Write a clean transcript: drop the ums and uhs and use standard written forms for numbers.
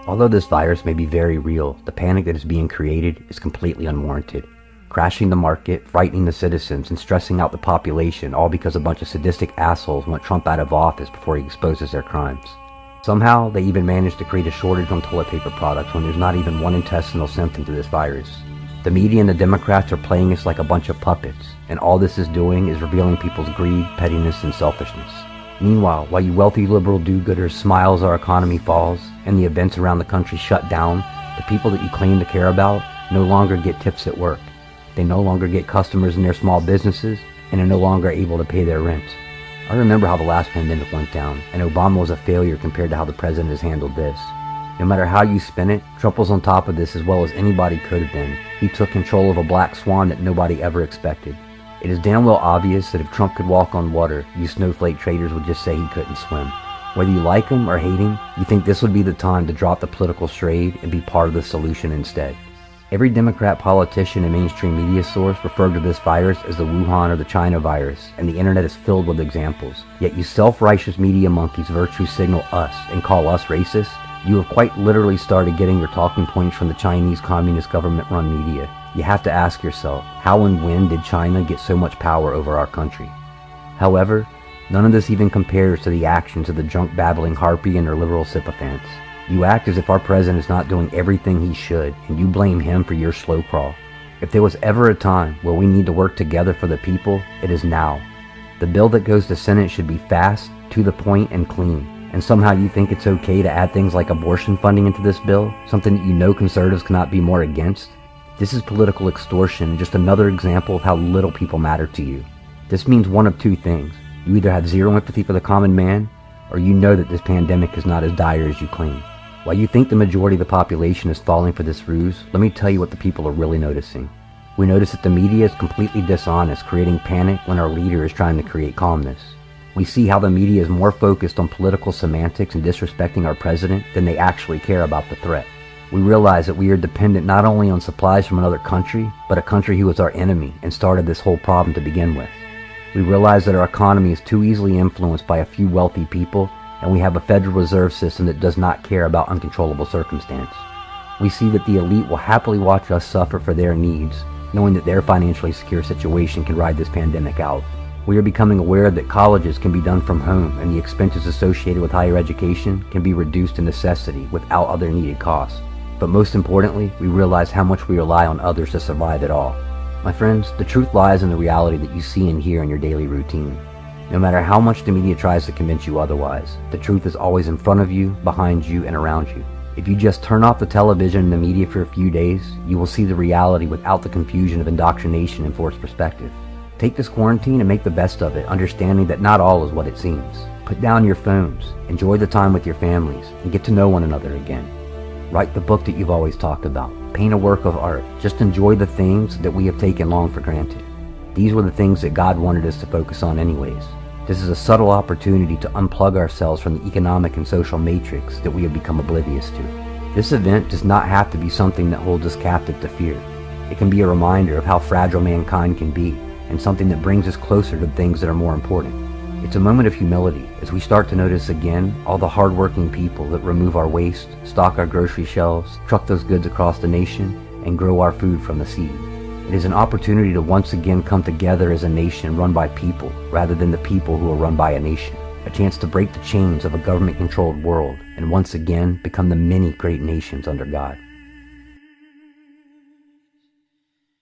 Although this virus may be very real, the panic that is being created is completely unwarranted. Crashing the market, frightening the citizens, and stressing out the population, all because a bunch of sadistic assholes want Trump out of office before he exposes their crimes. Somehow, they even managed to create a shortage on toilet paper products when there's not even one intestinal symptom to this virus. The media and the Democrats are playing us like a bunch of puppets, and all this is doing is revealing people's greed, pettiness, and selfishness. Meanwhile, while you wealthy liberal do-gooders smile as our economy falls, and the events around the country shut down, the people that you claim to care about no longer get tips at work. They no longer get customers in their small businesses, and are no longer able to pay their rent. I remember how the last pandemic went down, and Obama was a failure compared to how the president has handled this. No matter how you spin it, Trump was on top of this as well as anybody could have been. He took control of a black swan that nobody ever expected. It is damn well obvious that if Trump could walk on water, you snowflake traders would just say he couldn't swim. Whether you like him or hate him, you think this would be the time to drop the political charade and be part of the solution instead. Every Democrat politician and mainstream media source referred to this virus as the Wuhan or the China virus, and the internet is filled with examples. Yet you self-righteous media monkeys virtue signal us and call us racist. You have quite literally started getting your talking points from the Chinese Communist government-run media. You have to ask yourself, how and when did China get so much power over our country? However, none of this even compares to the actions of the drunk babbling harpy and her liberal sycophants. You act as if our president is not doing everything he should, and you blame him for your slow crawl. If there was ever a time where we need to work together for the people, it is now. The bill that goes to Senate should be fast, to the point, and clean. And somehow you think it's okay to add things like abortion funding into this bill, something that you know conservatives cannot be more against? This is political extortion, just another example of how little people matter to you. This means one of two things. You either have zero empathy for the common man, or you know that this pandemic is not as dire as you claim. While you think the majority of the population is falling for this ruse, let me tell you what the people are really noticing. We notice that the media is completely dishonest, creating panic when our leader is trying to create calmness. We see how the media is more focused on political semantics and disrespecting our president than they actually care about the threat. We realize that we are dependent not only on supplies from another country, but a country who is our enemy and started this whole problem to begin with. We realize that our economy is too easily influenced by a few wealthy people, and we have a Federal Reserve System that does not care about uncontrollable circumstance. We see that the elite will happily watch us suffer for their needs, knowing that their financially secure situation can ride this pandemic out. We are becoming aware that colleges can be done from home, and the expenses associated with higher education can be reduced to necessity without other needed costs. But most importantly, we realize how much we rely on others to survive it all. My friends, the truth lies in the reality that you see and hear in your daily routine. No matter how much the media tries to convince you otherwise, the truth is always in front of you, behind you, and around you. If you just turn off the television and the media for a few days, you will see the reality without the confusion of indoctrination and forced perspective. Take this quarantine and make the best of it, understanding that not all is what it seems. Put down your phones, enjoy the time with your families, and get to know one another again. Write the book that you've always talked about. Paint a work of art. Just enjoy the things that we have taken long for granted. These were the things that God wanted us to focus on anyways. This is a subtle opportunity to unplug ourselves from the economic and social matrix that we have become oblivious to. This event does not have to be something that holds us captive to fear. It can be a reminder of how fragile mankind can be, and something that brings us closer to the things that are more important. It's a moment of humility as we start to notice again all the hardworking people that remove our waste, stock our grocery shelves, truck those goods across the nation, and grow our food from the seed. It is an opportunity to once again come together as a nation run by people rather than the people who are run by a nation. A chance to break the chains of a government-controlled world and once again become the many great nations under God.